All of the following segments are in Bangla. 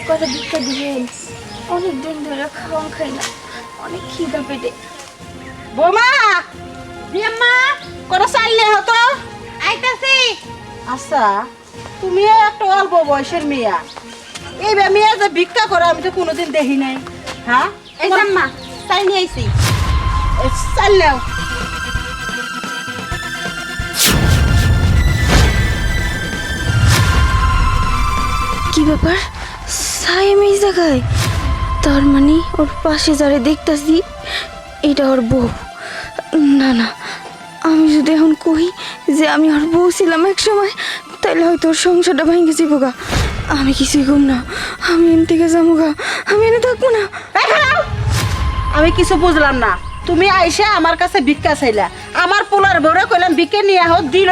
কত ভিক্ষা দিবেন? অনেক দিন ধরে খাওয়া খাই না, অনেক খিদা পেটে। বৌমা, বিয়াম্মা, করে চাইলে হতো আইতাছি। আচ্ছা, তুমিও একটা অল্প বয়সের মেয়া, এই মেয়ে যে ভিক্ষা করে আমি তো কোনোদিন দেখি নাই। হ্যাঁ, এই জাম্মা চাই নিয়ে আইছি। চাইলেও কি ব্যাপার, সাইম এই জায়গায়? তার মানে ওর পাশে যারে দেখতাছি এটা ওর বউ। না না, আমি যদি এখন কই যে আমি ওর বউ ছিলাম এক সময়, তাইলে হয়তো ওর সংসারটা ভেঙে যাবো গা। আমি কিছুই কম না, আমি এন থেকে যাবো গা, আমি এনে থাকবো না। আমি কিছু বুঝলাম না। তুমি আইসা আমার কাছে ভিক্ষা চাইলা, আমার পোলার বউরে কইলাম ভিক্ষা নিয়ে হোক দিল,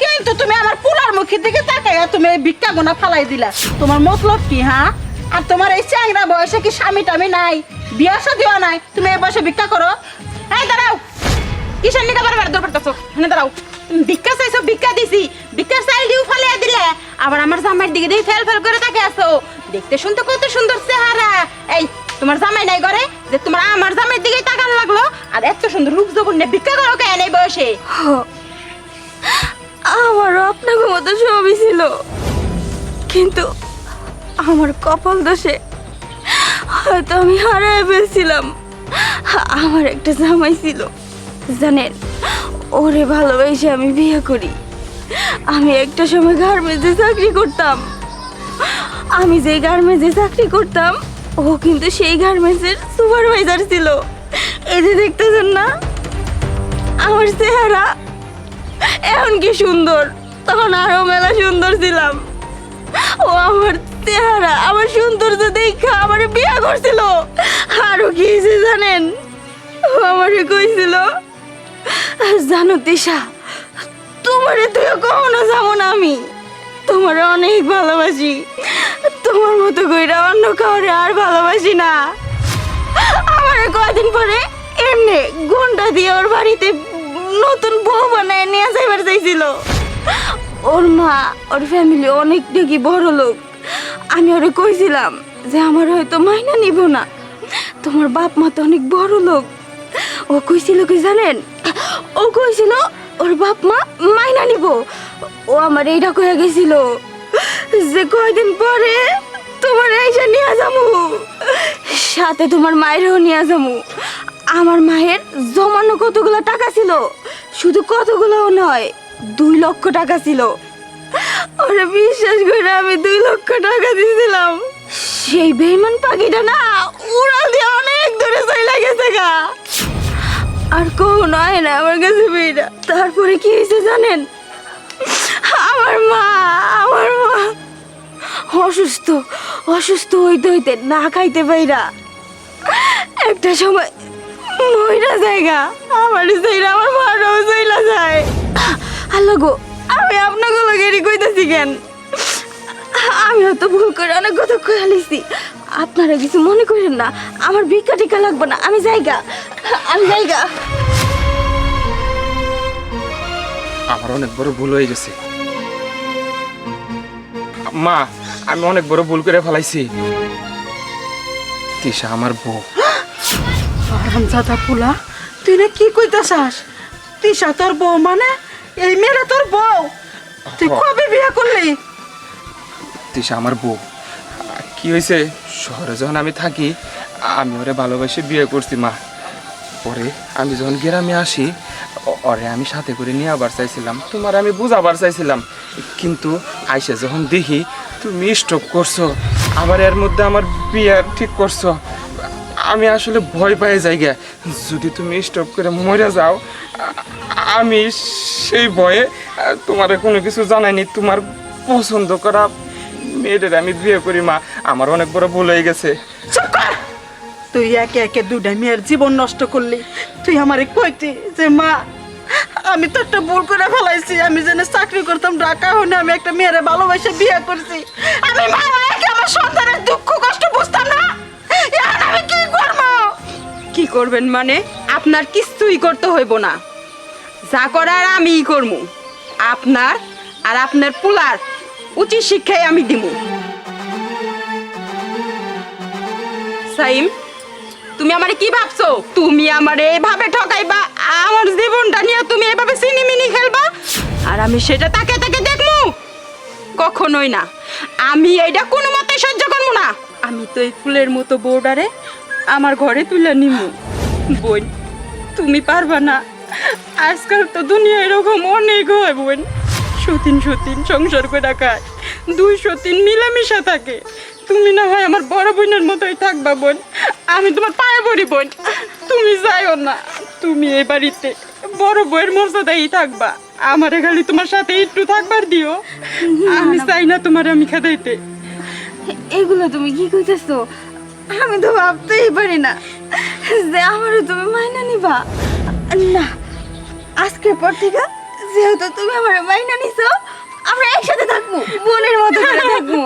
কিন্তু তুমি আমার পোলার মুখের দিকে তাকাইয়া তুমি এই ভিক্ষা গোনা ফালাই দিলা। তোমার মতলব কি? হ্যাঁ, আর তোমার এই চ্যাংরা বয়সে কি স্বামী টামি নাই, বিয়া শাদিও নাই, তুমি এই বয়সে ভিক্ষা করো? এই দাঁড়াও, কিসের নিকা বারবার দৌড় পারতেছো? এখানে দাঁড়াও। তুমি ভিক্ষা চাইছো, ভিক্ষা দিছি, ভিক্ষা চাইলেও ফালিয়ে দিলে, আবার আমার জামাইয়ের দিকে দিয়ে ফেল ফেল করে তাকে আসো। দেখতে শুনতে কত সুন্দর চেহারা। এই তোমার জামাই নাই করে যে তোমার আমার জামাইয়ের দিকেই তাকান লাগলো? আর এত সুন্দর রূপ যৌবন নিয়ে ভিক্ষা করো কেন এই বয়সে? আমারও আপনাকে মতো সবই ছিল, কিন্তু আমার কপাল দোষে হয়তো আমি হারায় ফেলছিলাম। আমার একটা জামাই ছিল, জানেন, ওরে ভালোবেসে আমি বিয়ে করি। আমি একটা সময় গার্মেন্টসে চাকরি করতাম। আমি যে গার্মেন্টসে চাকরি করতাম, ও কিন্তু সেই গার্মেন্টসের সুপারভাইজার ছিল। এই যে দেখতেছেন না আমার চেহারা, এখন কি সুন্দর, তখন আরো মেলা সুন্দর ছিলাম। ও আমার চেহারা, আমার সৌন্দর্য দেখা আমার বিয়ে করছিল। আরো কি হয়েছে জানেন? ও আমারে কইছিল, জানো তিশা, তোমারে তুইও কখনো যাবো না, আমি তোমার অনেক ভালোবাসি, তোমার মতো কইরা অন্য কাউরে আর ভালোবাসি না। আমার কয়দিন পরে এমনি ঘন্টা দিয়ে ওর বাড়িতে নতুন বউ বানায় নিয়ে যাইবার চাইছিল। ওর মা, ওর ফ্যামিলি অনেক নাকি বড় লোক। আমি ওরে কইছিলাম যে আমার হয়তো মাইনা নিব না, তোমার বাপ মা তো অনেক বড় লোক। ও কইছিল কি জানেন? ও কইছিল ওর বাপ মা মাইনা নিব। ও আমার এইটা কয়ে গেছিল যে কয়দিন পরে তোমার এইসা নিয়ে যাবো, সাথে তোমার মায়েরও নিয়ে যাবো। আমার মায়ের জমানো কতগুলো টাকা ছিল, শুধু কতগুলোও নয়, 2 লক্ষ টাকা ছিল। ওরা বিশ্বাস করে আমি 2 লক্ষ টাকা দিয়েছিলাম। সেই বেইমান পাখিটা না উড়াল দিয়ে অনেক দূরে চলে গেছে গা, আর কখনো হয় না আমার কাছে বেটা। তারপরে কি হয়েছে জানেন? আমার মা অসুস্থ, অসুস্থ হইতে হইতে না খাইতে পাইরা একটা সময় মইরা জায়গা, আমার সেইরা আমার মারাও চইলা যায়। আল্লাহ গো, আমি আপনাকে লগেরই কইতাছি কেন? আমি হয়তো ভুল করে অনেক কথা কইয়া লিছি, আপনারা কিছু মনে করেন না। আমার ভিক্ষা টিকা লাগবে না, আমি যাইগা, আমি যাইগা। আমার অনেক বড় ভুল হয়ে গেছে মা, আমি অনেক বড় ভুল করে ফেলাইছি। তিশা আমার বউ। হারামজাদা পোলা, তুই না কি কইতাছাস? তিশা তোর বউ মানে এই মেয়েরা তোর বউ? তুই কবে বিয়ে করলি? তিশা আমার বউ। কি হয়েছে, শহরে যখন আমি থাকি আমি ওরে ভালোবেসে বিয়ে করছি মা। পরে আমি যখন গ্রামে আসি ওরে আমি সাথে করে নিয়ে আবার চাইছিলাম, তোমার আমি বুঝাবার চাইছিলাম, কিন্তু আইসা যখন দেখি তুমি স্টপ করছো, আবার এর মধ্যে আমার বিয়ে ঠিক করছো, আমি আসলে ভয় পাই জায়গা। যদি তুমি স্টপ করে মরে যাও, আমি সেই ভয়ে তোমার কোনো কিছু জানাইনি, তোমার পছন্দ করা মেয়েদের আমি বিয়ে করি মা। আমার অনেক বড় ভুল হয়ে গেছে। চুপ কর! তুই একে একে 2টা মেয়ের জীবন নষ্ট করলি। তুই আমারে কইতি যে মা, আমি তো একটা ভুল করে ফেলাইছি, আমি যেন চাকরি করতাম ঢাকা হনে আমি একটা মেয়েরে ভালোবাসে বিয়ে করছি। আমি মা একে আমার সন্তানের দুঃখ কষ্ট বুঝতাম না, এখন আমি কি করব? কি করবেন মানে? আপনার কিছুই করতে হইব না, যা করার আমিই করবো। আপনার আর আপনার পোলার উচিত শিক্ষাই আমি দিব। সাইম, তুমি আমারে কি ভাবছো? তুমি আমারে এভাবে ঠকাইবা, আমার জীবনটা নিয়ে তুমি এভাবে সিনেমিনি খেলবা, আর আমি সেটা তাকে তাকে দেখমু? কখনোই না। আমি এইটা কোনো মতে সহ্য করবো না। আমি তো এই ফুলের মতো বউডারে আমার ঘরে তুলে নিমু। বোন, তুমি পারবা না। আজকাল তো দুনিয়া এরকম অনেক হয় বোন। সতীন সতীন সংসার করে খায়, 203 মিলামিশা থাকে। তুমি না হয় আমার বড় বোনের মতোই থাকবা বোন। আমি তোমার পায়ে পড়ি বোন, তুমি যাইও না। তুমি এই বাড়িতে বড় বউয়ের মর্যাদাই থাকবা, আমারে খালি তোমার সাথে একটু থাকবার দিও। আমি চাই না তোমার আমি খেদাইতে। এগুলো তুমি কি কইতেছো? আমি তো ভাবতেই পারি না যে আমারও তুমি মাইনা নিবা। না, আজকের পর থেকে যেহেতু তুমি আমার মাইনা নিছো, আমরা একসাথে থাকবো, বোনের মতো করে থাকবো।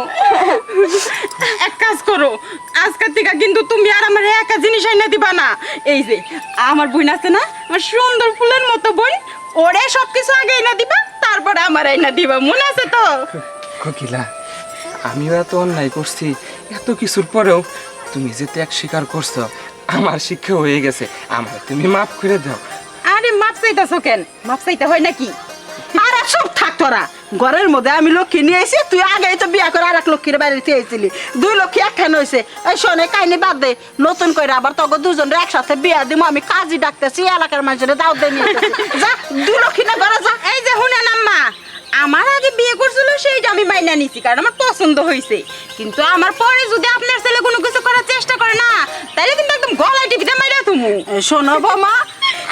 এক কাজ করো, আজকের থেকে কিন্তু তুমি আর আমার একা জিনিস আইনা দিবা না। এই যে আমার বোন আছে না, আমার সুন্দর ফুলের মতো বোন, ওরে সবকিছু আগে আইনা দিবা, তারপরে আমার আইনা দিবা, মনে আছে তো? কোকিলা, আমিও এত অন্যায় করছি, এত কিছুর পরেও তুমি যে ত্যাগ স্বীকার করছো, আমার শিক্ষা হয়ে গেছে, আমার তুমি মাফ করে দাও। আরে মাপ চাইতাছো কেন? মাপ চাইতে হয় নাকি? আরে সব থাক তোরা, ঘরের মধ্যে আমি লক্ষ্মী নিয়ে এসে, তুই আগেই তো বিয়া করে আর এক লক্ষ্মীর বাড়িতে এসেছিলি, 2 লক্ষ্মী একখান হয়েছে। এই শোনে কাহিনী বাদ দে, নতুন করে আবার তোকে দুজনের একসাথে বিয়া দিব। আমি কাজী ডাকতেছি, এলাকার মানুষের দাওয়াত দিয়ে নিয়ে এসেছি। যা 2 লক্ষ্মী না ঘরে যা। এই যে শুনেন আম্মা, আমার আগে বিয়ে করছিল সেইটা আমি মাইনা নিছি, কারণ আমার পছন্দ হয়েছে। কিন্তু আমার পরে যদি আপনার ছেলে কোনো কিছু করার চেষ্টা করে না, তাহলে কিন্তু একদম গলায় টিপিতে মাইরা তুমি। শোনো বৌমা,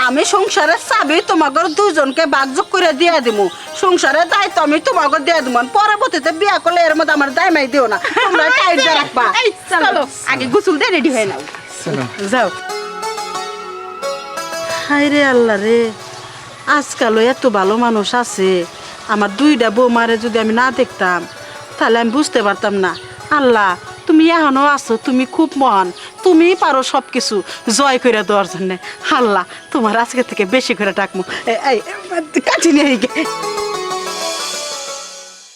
আমি সংসারের চাবি তোমাদের দুজনকে ভাগযোগ করে দিয়ে দিব। সংসারের দায়িত্ব আমি তোমাকে দিয়ে দিব। পরবর্তীতে বিয়া করলে এর মধ্যে আমার দায় মাই দিও না, তোমরা টাইট দিয়ে রাখবা। এই চলো আগে গোসল দিয়ে রেডি হয়ে নাও। চলো। যাও। হায় রে আল্লাহ রে, আজকালও এত ভালো মানুষ আছে। আমার 2টা বৌমারে যদি আমি না দেখতাম, তাহলে আমি বুঝতে পারতাম না। আল্লাহ, তুমি এখনো আছো, তুমি খুব মহান, তুমি পারো সব কিছু জয় করে দেওয়ার জন্য। আল্লাহ, তোমার আজকে থেকে বেশি করে ডাকবো। এই কাটি নিয়ে